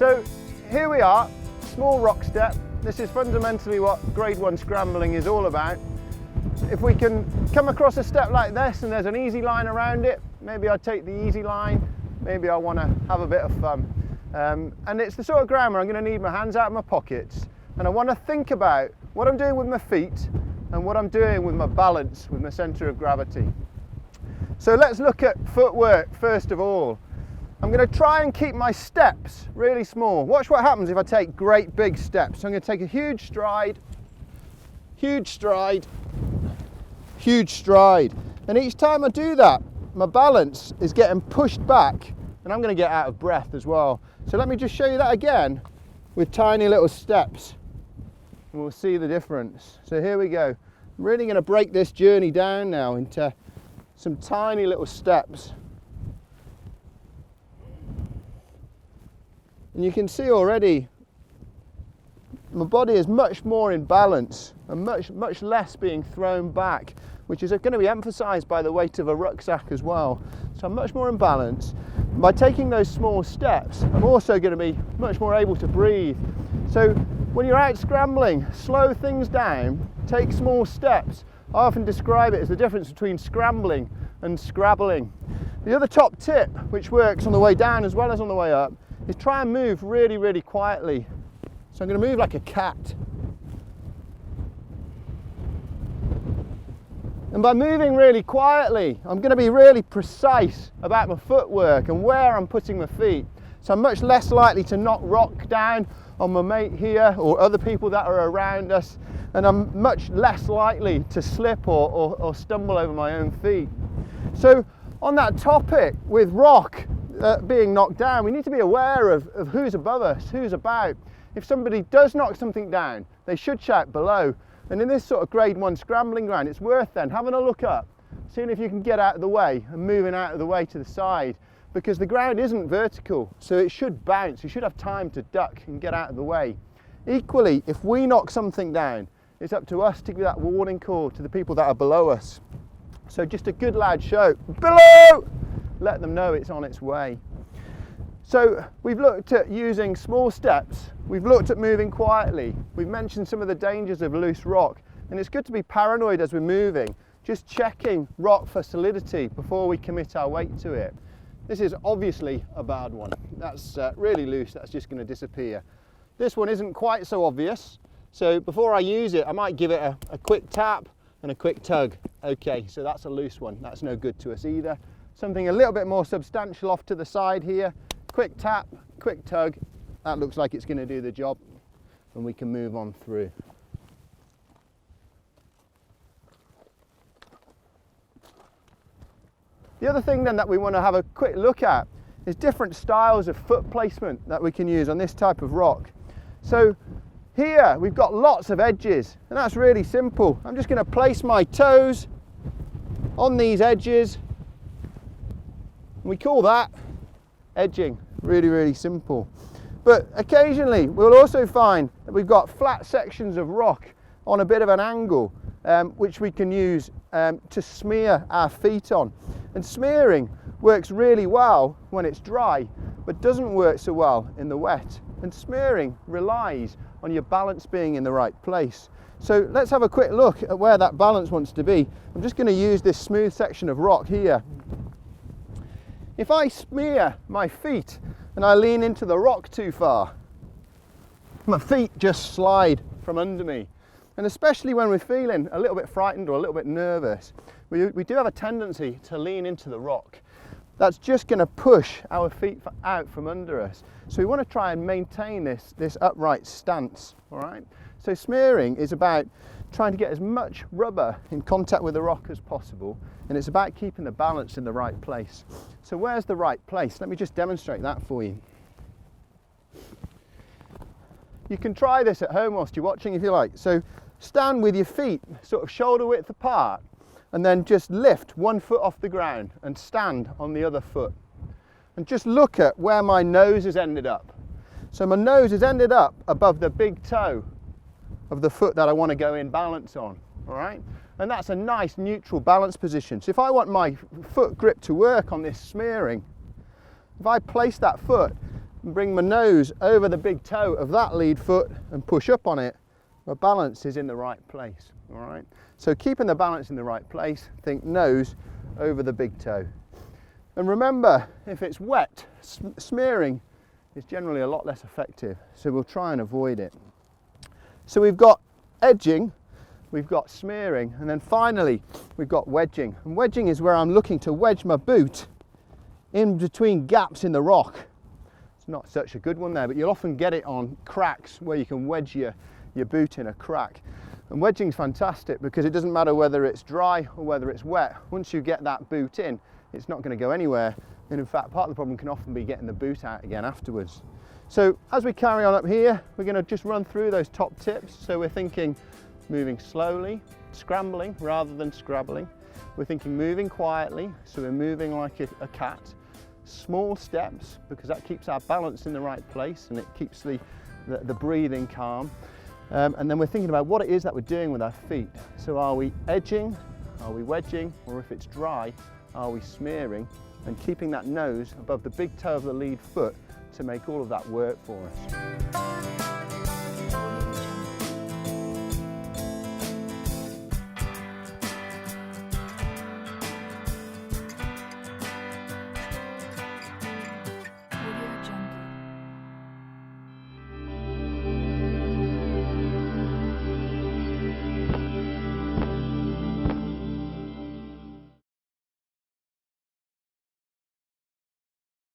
So here we are, small rock step. This is fundamentally what grade 1 scrambling is all about. If we can come across a step like this and there's an easy line around it, maybe I'll take the easy line, maybe I want to have a bit of fun. And it's the sort of ground where I'm going to need my hands out of my pockets, and I want to think about what I'm doing with my feet and what I'm doing with my balance, with my centre of gravity. So let's look at footwork first of all. I'm going to try and keep my steps really small. Watch what happens if I take great big steps. So I'm going to take a huge stride, huge stride, huge stride. And each time I do that, my balance is getting pushed back and I'm going to get out of breath as well. So let me just show you that again with tiny little steps and we'll see the difference. So here we go. I'm really going to break this journey down now into some tiny little steps. And you can see already my body is much more in balance and much less being thrown back, which is going to be emphasised by the weight of a rucksack as well. So I'm much more in balance. And by taking those small steps, I'm also going to be much more able to breathe. So when you're out scrambling, slow things down, take small steps. I often describe it as the difference between scrambling and scrabbling. The other top tip, which works on the way down as well as on the way up, is try and move really, really quietly. So I'm going to move like a cat. And by moving really quietly, I'm going to be really precise about my footwork and where I'm putting my feet. So I'm much less likely to knock rock down on my mate here or other people that are around us. And I'm much less likely to slip or stumble over my own feet. So on that topic with rock being knocked down, we need to be aware of who's above us, who's about. If somebody does knock something down, they should shout below. And in this sort of grade 1 scrambling ground, it's worth then having a look up, seeing if you can get out of the way and moving out of the way to the side, because the ground isn't vertical, so it should bounce. You should have time to duck and get out of the way. Equally, if we knock something down, it's up to us to give that warning call to the people that are below us. So just a good loud shout, below! Let them know it's on its way. So we've looked at using small steps, we've looked at moving quietly, we've mentioned some of the dangers of loose rock, and it's good to be paranoid as we're moving, just checking rock for solidity before we commit our weight to it. This is obviously a bad one. That's really loose, that's just going to disappear. This one isn't quite so obvious, so before I use it I might give it a quick tap and a quick tug. Okay, so that's a loose one, that's no good to us either. Something a little bit more substantial off to the side here. Quick tap, quick tug. That looks like it's going to do the job and we can move on through. The other thing then that we want to have a quick look at is different styles of foot placement that we can use on this type of rock. So here we've got lots of edges and that's really simple. I'm just going to place my toes on these edges. We call that edging. Really, really simple. But occasionally we'll also find that we've got flat sections of rock on a bit of an angle, which we can use to smear our feet on. And smearing works really well when it's dry, but doesn't work so well in the wet. And smearing relies on your balance being in the right place. So let's have a quick look at where that balance wants to be. I'm just going to use this smooth section of rock here. If I smear my feet and I lean into the rock too far, my feet just slide from under me. And especially when we're feeling a little bit frightened or a little bit nervous, we do have a tendency to lean into the rock. That's just going to push our feet out from under us. So we want to try and maintain this upright stance, all right? So smearing is about trying to get as much rubber in contact with the rock as possible, and it's about keeping the balance in the right place. So where's the right place? Let me just demonstrate that for you. You can try this at home whilst you're watching if you like. So stand with your feet sort of shoulder width apart and then just lift one foot off the ground and stand on the other foot. And just look at where my nose has ended up. So my nose has ended up above the big toe of the foot that I want to go in balance on, all right? And that's a nice neutral balance position. So if I want my foot grip to work on this smearing, if I place that foot and bring my nose over the big toe of that lead foot and push up on it, my balance is in the right place, all right? So keeping the balance in the right place, think nose over the big toe. And remember, if it's wet, smearing is generally a lot less effective, so we'll try and avoid it. So we've got edging, we've got smearing, and then finally we've got wedging. And wedging is where I'm looking to wedge my boot in between gaps in the rock. It's not such a good one there, but you'll often get it on cracks where you can wedge your boot in a crack. And wedging's fantastic because it doesn't matter whether it's dry or whether it's wet. Once you get that boot in, it's not going to go anywhere. And in fact, part of the problem can often be getting the boot out again afterwards. So as we carry on up here, we're going to just run through those top tips. So we're thinking moving slowly, scrambling rather than scrabbling. We're thinking moving quietly, so we're moving like a cat. Small steps, because that keeps our balance in the right place and it keeps the breathing calm. And then we're thinking about what it is that we're doing with our feet. So are we edging, are we wedging, or if it's dry, are we smearing? And keeping that nose above the big toe of the lead foot to make all of that work for us.